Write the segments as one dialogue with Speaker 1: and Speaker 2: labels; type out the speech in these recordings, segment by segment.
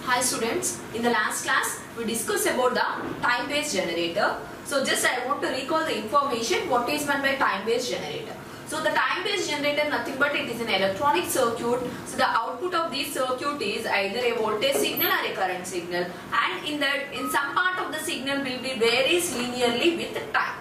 Speaker 1: Hi students, in the last class we discussed about the time-based generator. So just I want to recall the information what is meant by time-based generator. So the time-based generator nothing but it is an electronic circuit. So the output of this circuit is either a voltage signal or a current signal, and in some part of the signal will be varies linearly with time.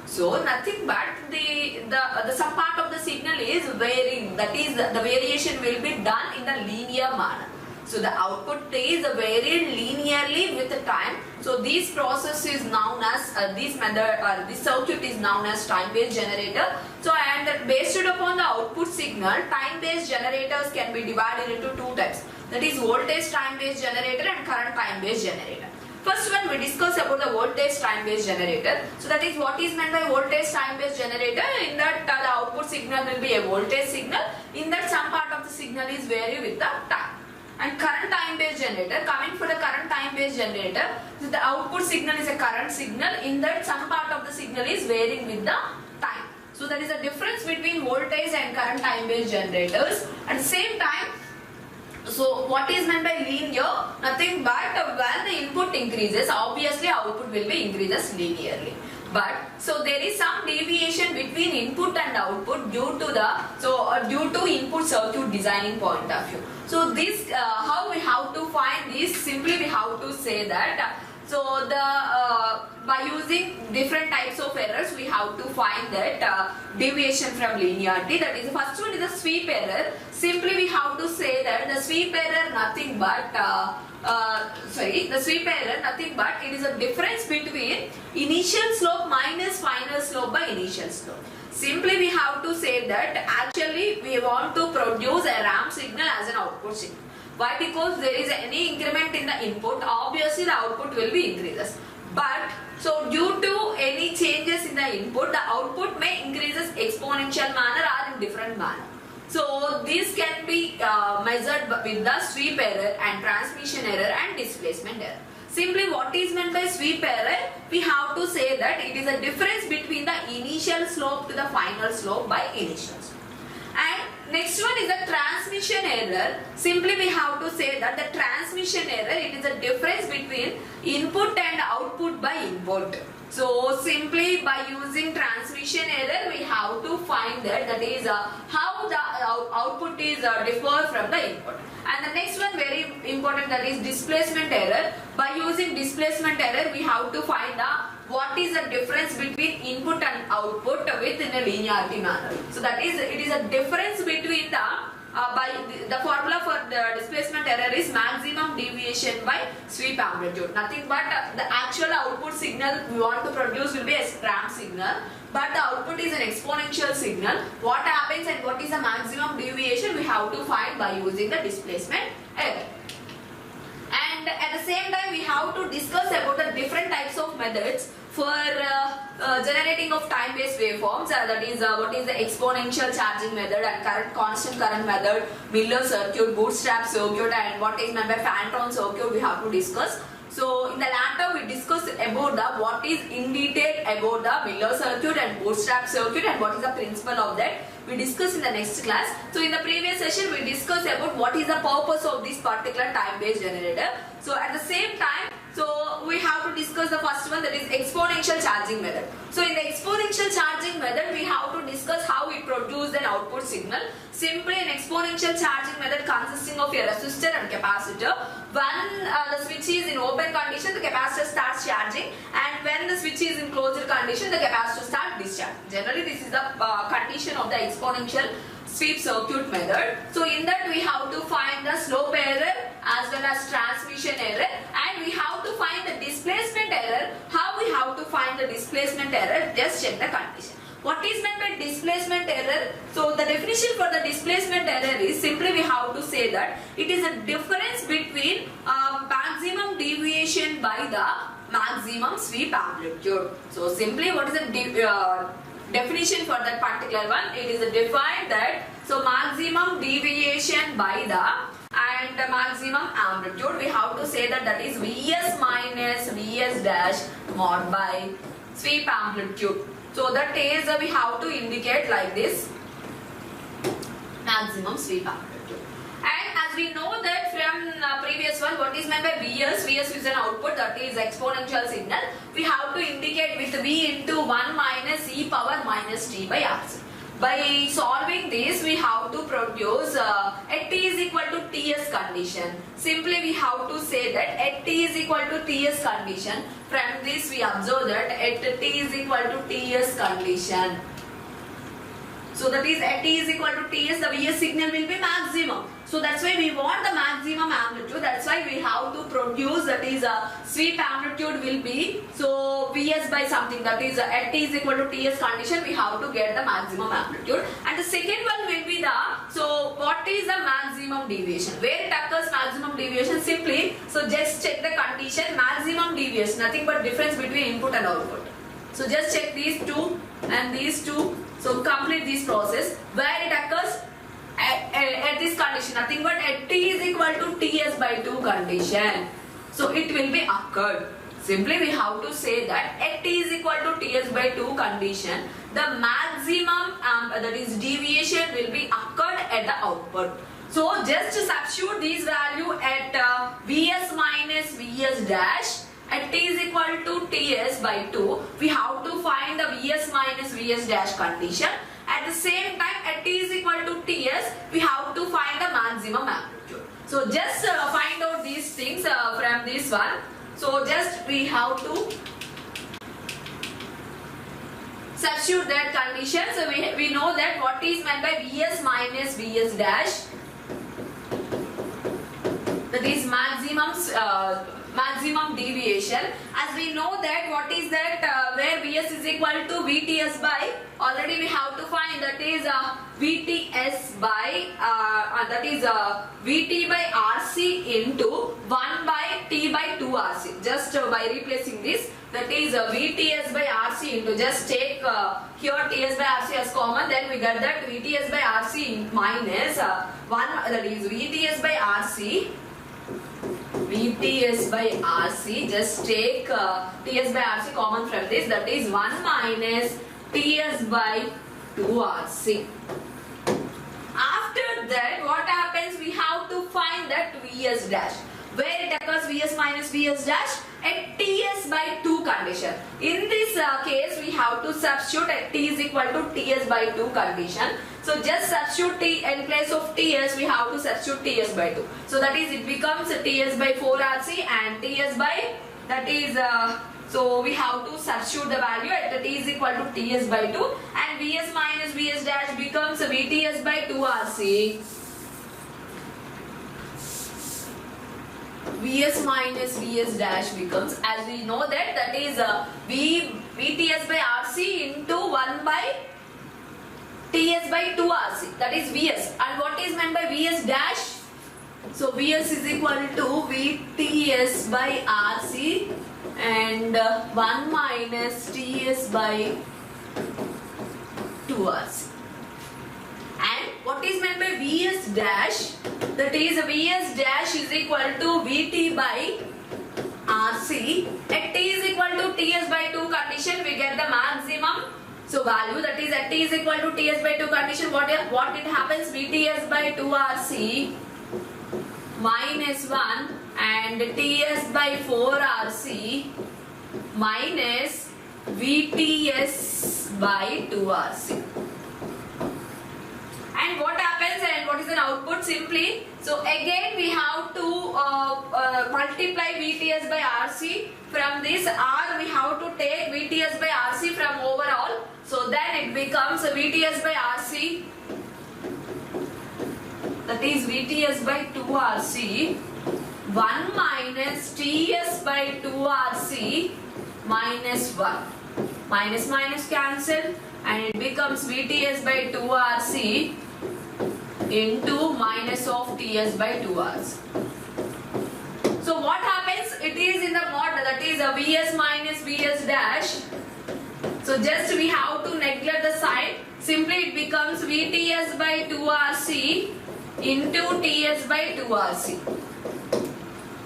Speaker 1: So nothing but the some part of the signal is varying, that is the variation will be done in the linear manner. So the output is varied linearly with the time. So this process is known as this method or this circuit is known as time-based generator. So and based upon the output signal, time-based generators can be divided into two types. That is voltage time-based generator and current time-based generator. First one we discuss about the voltage time-based generator. So that is what is meant by voltage time-based generator. In that the output signal will be a voltage signal. In that some part of the signal is vary with the time. And current time-based generator, coming for the current time-based generator, so the output signal is a current signal. In that some part of the signal is varying with the time. So there is a difference between voltage and current time-based generators. At the same time, so what is meant by linear? Nothing but when the input increases, obviously output will be increases linearly. But so there is some deviation between input and output due to input circuit designing point of view. So this how we have to find this? Simply we have to say that so by using different types of errors we have to find that deviation from linearity. That is the first one is the sweep error. Simply we have to say that the sweep error nothing but the sweep error nothing but it is a difference between initial slope minus final slope by initial slope. Simply we have to say that actually we want to produce a ramp signal as an output signal. Why? Because there is any increment in the input, obviously the output will be increases. But so due to any changes in the input, the output may increases exponential manner or in different manner. So this can be measured with the sweep error and transmission error and displacement error. Simply what is meant by sweep error? We have to say that it is a difference between the initial slope to the final slope by initial slope. And next one is the transmission error. Simply we have to say that the transmission error, it is a difference between input and output by input. So simply by using transmission error we have to find that is how the output is differ from the input. And the next one very important, that is displacement error. By using displacement error we have to find what is the difference between input and output within a linearity manner. So that is it is a difference between the formula for the displacement error is maximum deviation by sweep amplitude. Nothing but the actual output signal we want to produce will be a ramp signal, but the output is an exponential signal. What happens and what is the maximum deviation we have to find by using the displacement error. And at the same time we have to discuss about the different types of methods for generating of time-based waveforms. That is what is the exponential charging method and constant current method, Miller circuit, bootstrap circuit, and what is meant by Fantone circuit we have to discuss. So in the latter we discuss about what is in detail about the Miller circuit and bootstrap circuit and what is the principle of that. We discuss in the next class. So in the previous session we discussed about what is the purpose of this particular time-based generator. So at the same time, so we have to discuss the first one, that is exponential charging method. So in the exponential charging method we have to discuss how we produce an output signal. Simply an exponential charging method consisting of a resistor and capacitor. When the switch is in open condition, the capacitor starts charging, and when the switch is in closed condition, the capacitor starts discharging. Generally this is the condition of the exponential sweep circuit method. So in that we have to find the slope error as well as transmission error, and we have to find the displacement error. How we have to find the displacement error? Just check the condition. What is meant by displacement error? So the definition for the displacement error is simply we have to say that it is a difference between maximum deviation by the maximum sweep amplitude. So simply what is the definition for that particular one? It is defined that so maximum deviation by the and the maximum amplitude we have to say that is Vs minus Vs dash mod by sweep amplitude. So that is we have to indicate like this, maximum sweep amplitude. And as as we know that from previous one, what is meant by Vs? Vs is an output, that is exponential signal. We have to indicate with V into 1 minus e power minus t by RC. By solving this, we have to produce at t is equal to Ts condition. Simply we have to say that at t is equal to Ts condition. From this we observe that at t is equal to Ts condition. So that is at t is equal to Ts, the Vs signal will be maximum. So that's why we want the maximum amplitude. That's why we have to produce, that is sweep amplitude will be so Vs by something, that is at t is equal to Ts condition, we have to get the maximum amplitude. And the second one will be the, so what is the maximum deviation? Where it occurs maximum deviation? Simply, so just check the condition, maximum deviation, nothing but difference between input and output. So just check these two and these two. So complete this process where it occurs at this condition, nothing but at t is equal to Ts by 2 condition. So it will be occurred. Simply we have to say that at t is equal to Ts by 2 condition, the maximum that is deviation will be occurred at the output. So just substitute this value at Vs minus Vs dash. At t is equal to Ts by 2, we have to find the Vs minus Vs dash condition. At the same time, at t is equal to Ts, we have to find the maximum amplitude. So just find out these things from this one. So just we have to substitute that condition. So we know that what is meant by Vs minus Vs dash, that is maximum deviation. As we know that what is that where Vs is equal to Vts by, already we have to find, that is Vts by that is Vt by Rc into 1 by T by 2 Rc. Just by replacing this, that is Vts by Rc into, just take here Ts by Rc as common, then we get that Vts by Rc minus 1, that is Vts by Rc. Vts by Rc, just take Ts by Rc common from this, that is 1 minus Ts by 2 Rc. After that, what happens? We have to find that Vs dash. Where it occurs Vs minus Vs dash? At Ts by 2 condition. In this case, we have to substitute at t is equal to Ts by 2 condition. So just substitute t in place of Ts, we have to substitute Ts by 2. So that is, it becomes Ts by 4 Rc and Ts by, that is, so we have to substitute the value at t is equal to Ts by 2 and Vs minus Vs dash becomes Vts by 2 Rc. Vs minus Vs dash becomes, as we know that is Vts by Rc into 1 by Ts by 2 Rc, that is Vs. And what is meant by Vs dash? So Vs is equal to Vts by Rc and 1 minus Ts by 2 Rc. And what is meant by Vs dash? That is Vs dash is equal to Vt by Rc. At t is equal to Ts by 2 condition, we get the maximum so value, that is at t is equal to Ts by 2 condition, what it happens? Vts by 2 Rc minus 1 and Ts by 4 Rc minus Vts by 2 Rc. And what happens and what is an output? Simply, so again we have to multiply Vts by Rc. From this R we have to take Vts by Rc from overall. So then it becomes Vts by Rc, that is Vts by 2 Rc 1 minus Ts by 2 Rc minus 1. Minus minus cancel and it becomes Vts by 2 Rc into minus of Ts by 2 Rc. So what happens? It is in the mod, that is a Vs minus Vs dash. So just we have to neglect the sign. Simply it becomes Vts by 2 Rc into Ts by 2 Rc.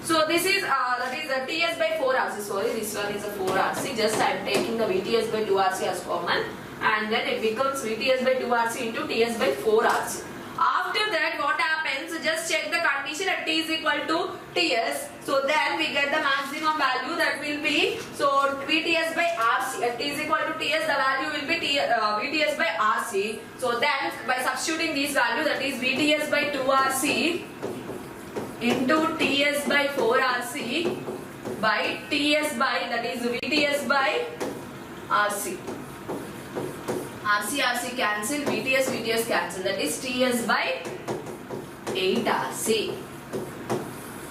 Speaker 1: So this is that is a Ts by 4 Rc. Sorry, this one is a 4 Rc. Just I am taking the Vts by 2 Rc as common, and then it becomes Vts by 2 Rc into Ts by 4 Rc. After that, what happens? just check the condition at t is equal to Ts. So then we get the maximum value that will be, so Vts by Rc. At t is equal to Ts, the value will be Vts by Rc. So then by substituting this value, that is Vts by 2Rc into Ts by 4Rc by Ts by, that is Vts by Rc. Rc cancel, Vts cancel, that is Ts by 8Rc.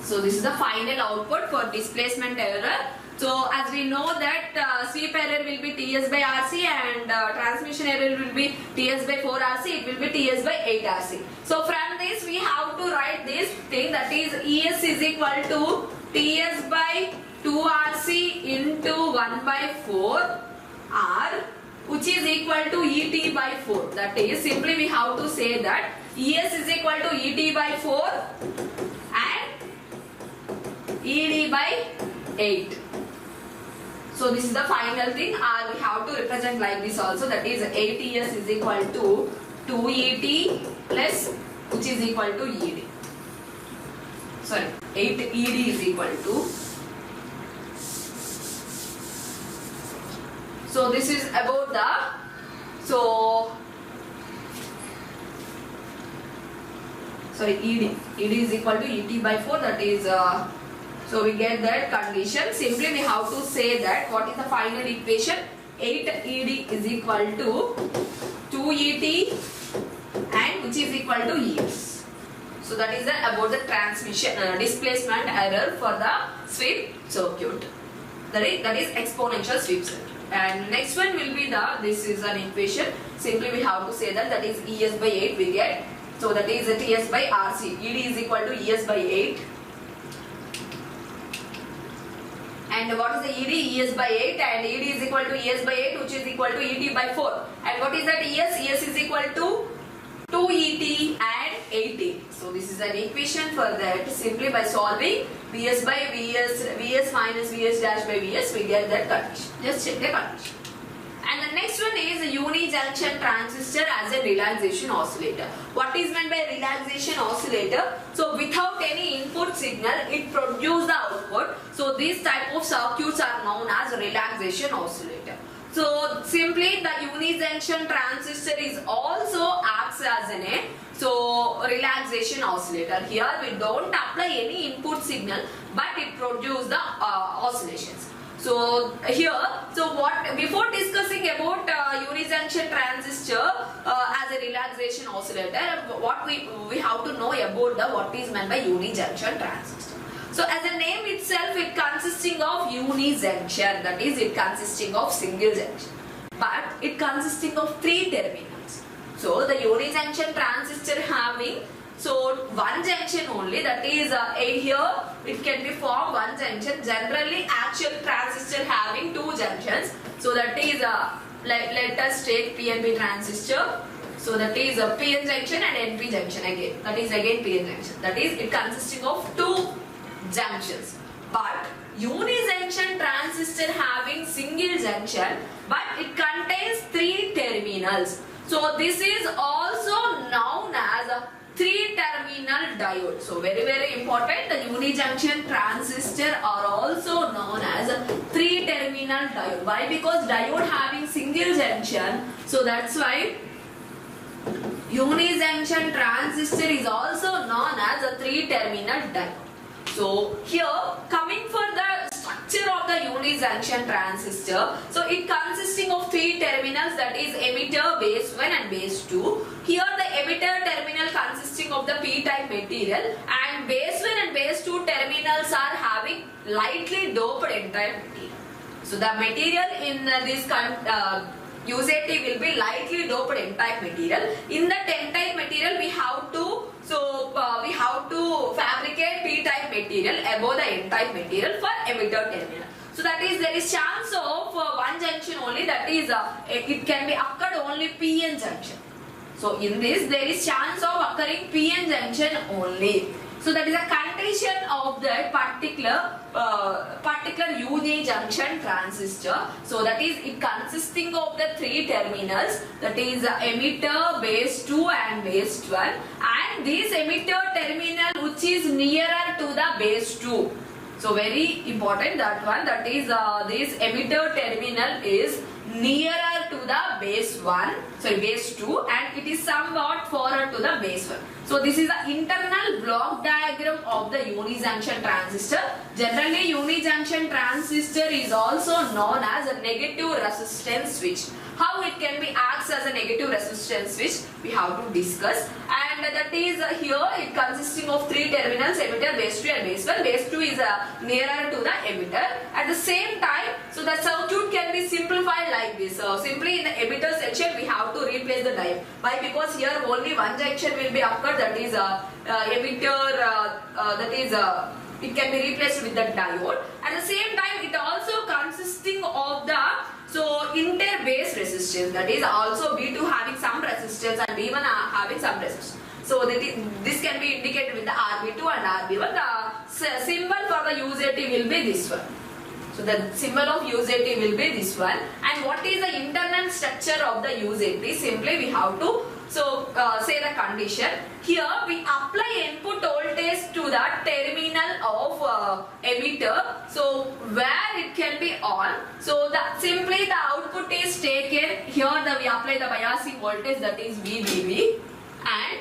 Speaker 1: So this is the final output for displacement error. So as we know that sweep error will be Ts by Rc and transmission error will be Ts by 4Rc, it will be Ts by 8Rc. So from this we have to write this thing, that is Es is equal to Ts by 2Rc into 1 by 4 R, which is equal to Et by 4. That is, simply we have to say that Es is equal to Et by 4 and Ed by 8. So this is the final thing, or we have to represent like this also, that is 8Es is equal to 2Et plus, which is equal to Ed. Sorry, 8Ed is equal to. So this is about the, Ed is equal to Et by 4, that is, so we get that condition. Simply we have to say that what is the final equation, 8Ed is equal to 2Et and which is equal to Es. So that is about the transmission displacement error for the sweep circuit. That is exponential sweep circuit. And next one will be this is an equation. Simply we have to say that is Es by 8 we get. So that is Ts by Rc. Ed is equal to Es by 8. And what is the Ed? Es by 8, and Ed is equal to Es by 8, which is equal to Et by 4. And what is that Es? Es is equal to 2Et and 8Et. So this is an equation for that. Simply by solving Vs by Vs minus Vs dash by Vs, we get that condition. Just check the condition. And the next one is a unijunction transistor as a relaxation oscillator. What is meant by relaxation oscillator? So without any input signal, it produces the output. So these type of circuits are known as relaxation oscillator. So simply the unijunction transistor is also acts as an relaxation oscillator. Here we don't apply any input signal, but it produces the oscillations. So here, before discussing about unijunction transistor as a relaxation oscillator, what we have to know about what is meant by unijunction transistor. So as a name itself, it consisting of unijunction, that is it consisting of single junction, but it consisting of 3 terminals. So the unijunction transistor having one junction only, that is here it can be formed one junction. Generally actual transistor having 2 junctions. So that is let us take PNP transistor. So that is a PN junction and NP junction again. That is again PN junction. That is it consisting of 2 junctions. But unijunction transistor having single junction, but it contains 3 terminals. So this is also known as a 3-terminal diode. So very important, the unijunction transistor are also known as a 3-terminal diode. Why? Because diode having single junction, so that's why unijunction transistor is also known as a 3-terminal diode. So here coming for the structure of the unijunction transistor, so it consisting of 3 terminals, that is emitter, base 1 and base 2. Here the emitter terminal consisting of the p-type material, and base 1 and base 2 terminals are having lightly doped n-type material. So the material in this UJT will be lightly doped n-type material. In the n-type material we have to fabricate p-type material above the n-type material for emitter terminal. So that is there is chance of one junction only, that is it can be occurred only PN junction. So in this there is chance of occurring PN junction only. So that is a condition of that particular unijunction transistor. So that is it consisting of the three terminals, that is emitter, base 2 and base 12, and this emitter terminal which is nearer to the base 2. So very important that one, that is this emitter terminal is nearer to the base 2 and it is somewhat forward to the base 1. So this is the internal block diagram of the unijunction transistor. Generally unijunction transistor is also known as a negative resistance switch. How it can be acts as a negative resistance switch we have to discuss, and that is here it consisting of three terminals, emitter, base 2 and base 1. Base 2 is nearer to the emitter. At the same time, so the circuit can be simplified like this. Simply in the emitter section we have to replace the diode. Why? Because here only one junction will be occurred, that is emitter, it can be replaced with the diode. At the same time it also consisting of the inter-base resistance, that is also B2 having some resistance and B1 having some resistance. So this can be indicated with the RB2 and RB1. The symbol for the UJT will be this one. So the symbol of UJT will be this one. And what is the internal structure of the UJT? Simply we have to say the condition. Here we apply input voltage to the terminal of emitter. So where it can be on. So simply the output is taken. Here we apply the biasing voltage, that is VBB, and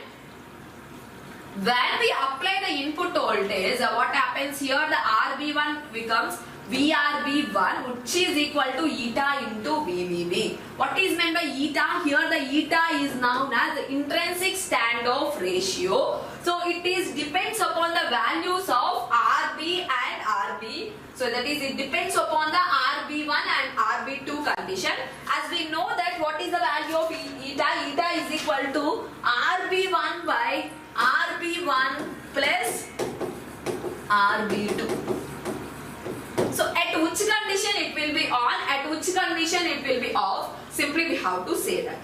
Speaker 1: when we apply the input voltage, what happens here? The RB1 becomes VRB1, which is equal to eta into VBB. What is meant by eta? Here the eta is known as the intrinsic standoff ratio. So it depends upon the values of RB and RB. So that is, it depends upon the RB1 and RB2 condition. As we know that what is the value of eta? Eta is equal to RB1 by RB1 plus RB2. So at which condition it will be on, at which condition it will be off, simply we have to say that.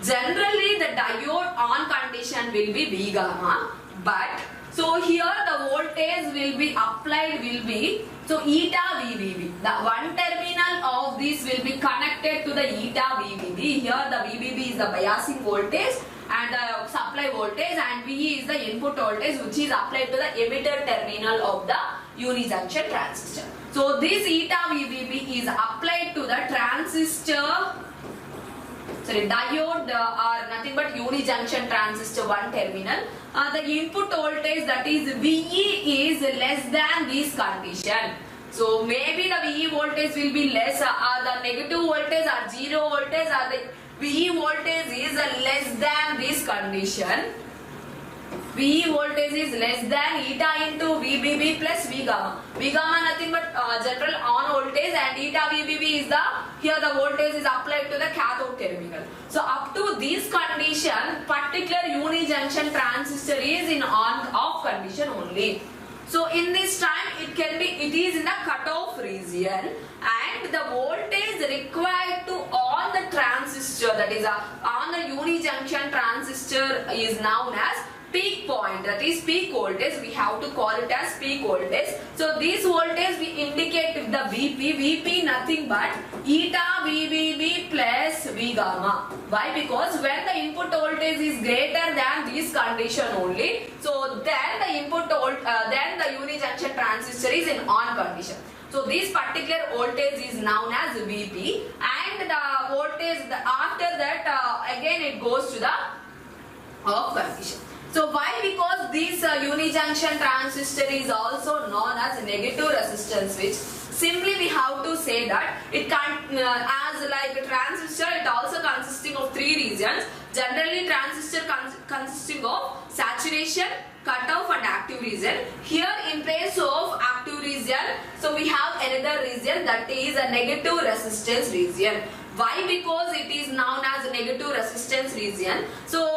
Speaker 1: Generally the diode on condition will be V gamma, but so here the voltage will be applied will be, so eta VBB. The one terminal of this will be connected to the eta VBB. Here the VBB is the biasing voltage and the supply voltage, and V is the input voltage which is applied to the emitter terminal of the unijunction transistor. So this eta VBB is applied to the transistor, diode or nothing but unijunction transistor one terminal. The input voltage, that is VE, is less than this condition. So maybe the VE voltage will be less, the negative voltage or zero voltage, or the VE voltage is less than this condition. VE voltage is less than eta into VBB plus V gamma. V gamma nothing but general on voltage, and eta VBB is here the voltage is applied to the cathode terminal. So up to this condition, particular unijunction transistor is in on-off condition only. So in this time it is in the cutoff region, and the voltage required to on the transistor, that is on the unijunction transistor, is known as peak point, that is peak voltage. We have to call it as peak voltage. So this voltage we indicate with the VP. VP nothing but eta VBB plus V gamma. Why? Because when the input voltage is greater than this condition only, so then the then the unijunction transistor is in on condition. So this particular voltage is known as VP, and the voltage after that again it goes to the off condition. So why? Because this unijunction transistor is also known as negative resistance switch. Simply we have to say that it can't, as like a transistor, it also consisting of three regions. Generally transistor consisting of saturation, cutoff and active region. Here in place of active region, so we have another region, that is a negative resistance region. Why? Because it is known as a negative resistance region. So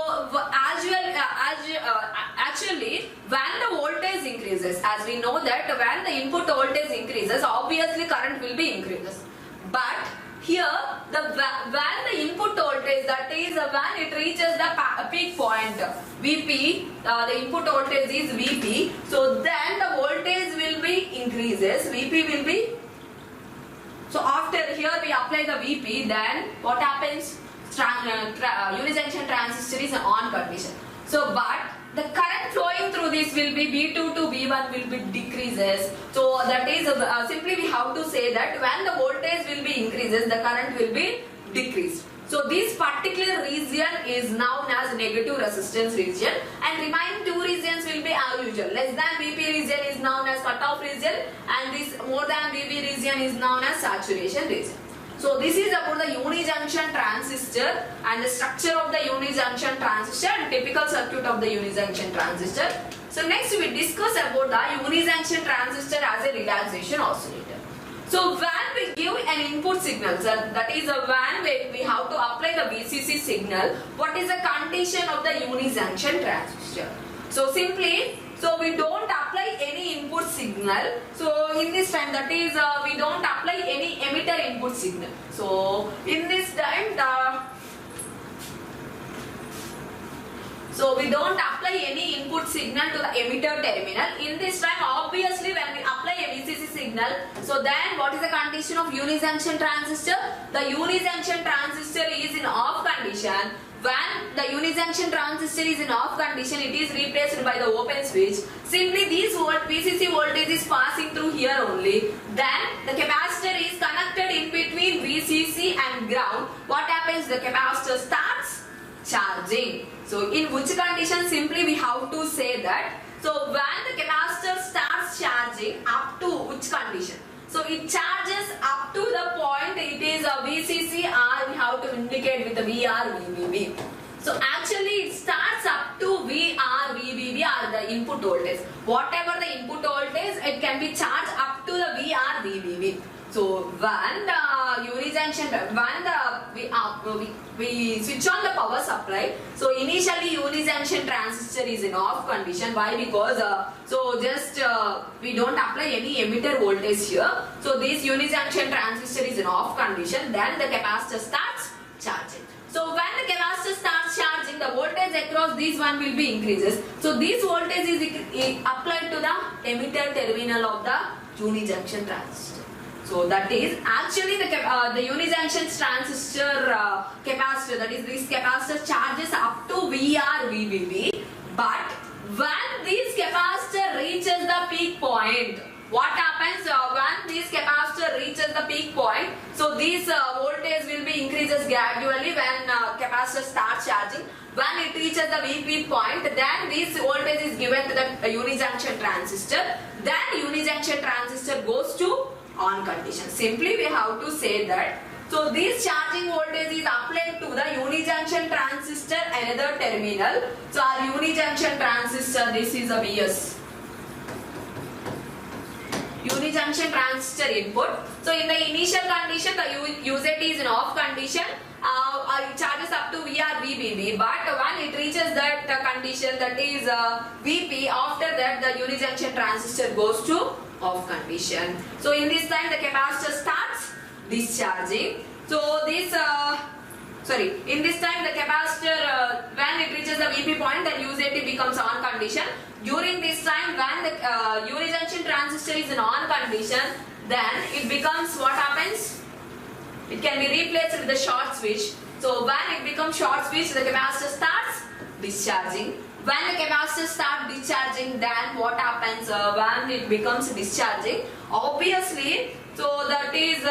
Speaker 1: actually when the voltage increases, as we know that when the input voltage increases, obviously current will be increases. But here when the input voltage, that is when it reaches the peak point Vp, the input voltage is Vp, so then the voltage will be increases, Vp will be, so after here we apply the Vp, then what happens? Unijunction transistor is on condition. So but the current flowing through this will be V2 to V1 will be decreases. So that is simply we have to say that when the voltage will be increases, the current will be decreased. So this particular region is known as negative resistance region, and remaining two regions will be as usual. Less than Vp region is known as cutoff region, and this more than Vp region is known as saturation region. So this is about the unijunction transistor and the structure of the unijunction transistor and typical circuit of the unijunction transistor. So next we discuss about the unijunction transistor as a relaxation oscillator. So when we give an input signal, that is when we have to apply the VCC signal, what is the condition of the unijunction transistor? So simply, so we don't apply any input signal. So in this time, that is we don't apply any emitter input signal. So in this time so we don't apply any input signal to the emitter terminal. In this time, obviously when we apply a VCC signal, so then what is the condition of unijunction transistor? The unijunction transistor is in off condition. When the unijunction transistor is in off condition, it is replaced by the open switch. Simply this VCC voltage is passing through here only. Then the capacitor is connected in between VCC and ground. What happens? The capacitor starts charging. So in which condition? Simply we have to say that. So when the capacitor starts charging, up to which condition? So it charges up to the point it is a VCC, or we have to indicate with the VR VBB. So actually it starts up to VR VBB or the input voltage. Whatever the input voltage, it can be charged up to the VR VBB. So when the unijunction, when we switch on the power supply, so initially unijunction transistor is in off condition. Why? Because so just we don't apply any emitter voltage here. So this unijunction transistor is in off condition. Then the capacitor starts charging. So when the capacitor starts charging, the voltage across this one will be increases. So this voltage is applied to the emitter terminal of the unijunction transistor. So that is actually the unijunction transistor capacitor, that is this capacitor charges up to VR VBB, but when this capacitor reaches the peak point, what happens when this capacitor reaches the peak point? So this voltage will be increases gradually when capacitor starts charging. When it reaches the VP point, then this voltage is given to the unijunction transistor. Then unijunction transistor goes to on condition. Simply we have to say that. So this charging voltage is applied to the unijunction transistor another terminal. So our unijunction transistor, this is a VS. Unijunction transistor input. So in the initial condition, the UZT is in off condition. It charges up to VR VBB, but when it reaches that condition, that is VP, after that the unijunction transistor goes to off condition. So in this time the capacitor starts discharging. So this in this time the capacitor when it reaches the VP point, then UZT becomes on condition. During this time when the unijunction transistor is in on condition, then it becomes, what happens? It can be replaced with the short switch. So when it becomes short switch, the capacitor starts discharging. When the capacitor starts discharging, then what happens when it becomes discharging? Obviously, so that is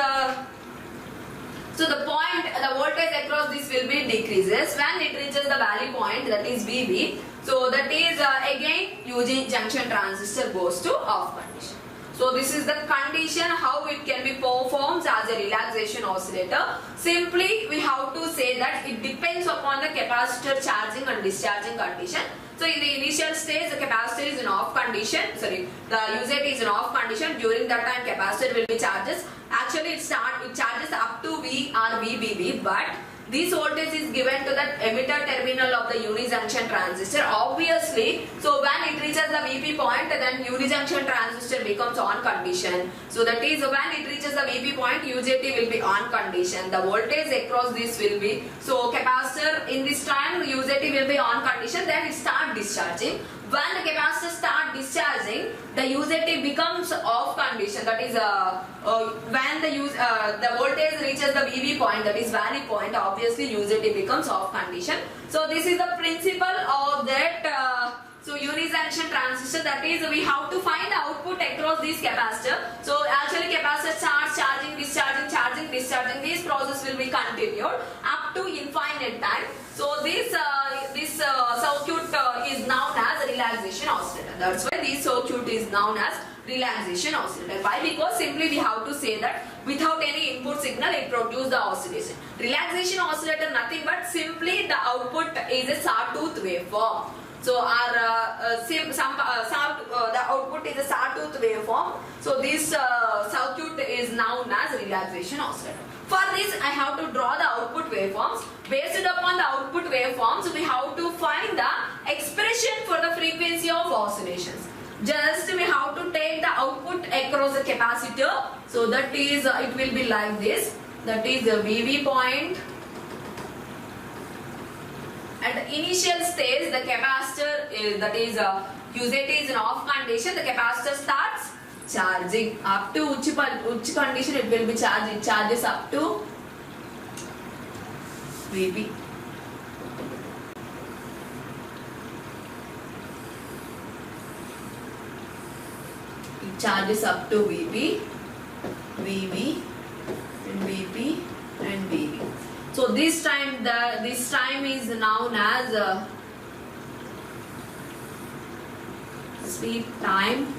Speaker 1: so the point, the voltage across this will be decreases. When it reaches the valley point, that is VB, so that is again unijunction transistor goes to off condition. So this is the condition how it can be performed as a relaxation oscillator. Simply we have to say that it depends upon the capacitor charging and discharging condition. So in the initial stage the capacitor is in off condition, the UZT is in off condition. During that time capacitor will be charges. Actually it charges up to V or VBB, but This voltage is given to the emitter terminal of the unijunction transistor. Obviously, so when it reaches the Vp point, then unijunction transistor becomes on condition. So that is when it reaches the Vp point, UJT will be on condition. The voltage across this will be, so capacitor in this time UJT will be on condition, then it start discharging. When the capacitor start discharging, the UJT becomes off condition. That is when the voltage reaches the VV point, that is valley point, obviously UJT becomes off condition. So this is the principle of that so unijunction transistor, that is we have to find the output across this capacitor. So actually capacitor starts charging, discharging, charging, discharging. This process will be continued up to infinite time. So this circuit is known as relaxation oscillator. That's why this circuit is known as relaxation oscillator. Why? Because simply we have to say that without any input signal it produces the oscillation. Relaxation oscillator nothing but simply the output is a sawtooth waveform. So our the output is a sawtooth waveform. So this circuit is known as relaxation oscillator. For this I have to draw the output waveforms. Based upon the output waveforms, we have to find the expression for the frequency of oscillations. Just we have to take the output across the capacitor. So that is it will be like this. That is the VV point. At the initial stage, the capacitor is, that is UJT is in off condition. The capacitor starts charging up to which condition it will be charged. It charges up to VP. It charges up to VP, VV, and VP, and VV. So this time is known as sleep time.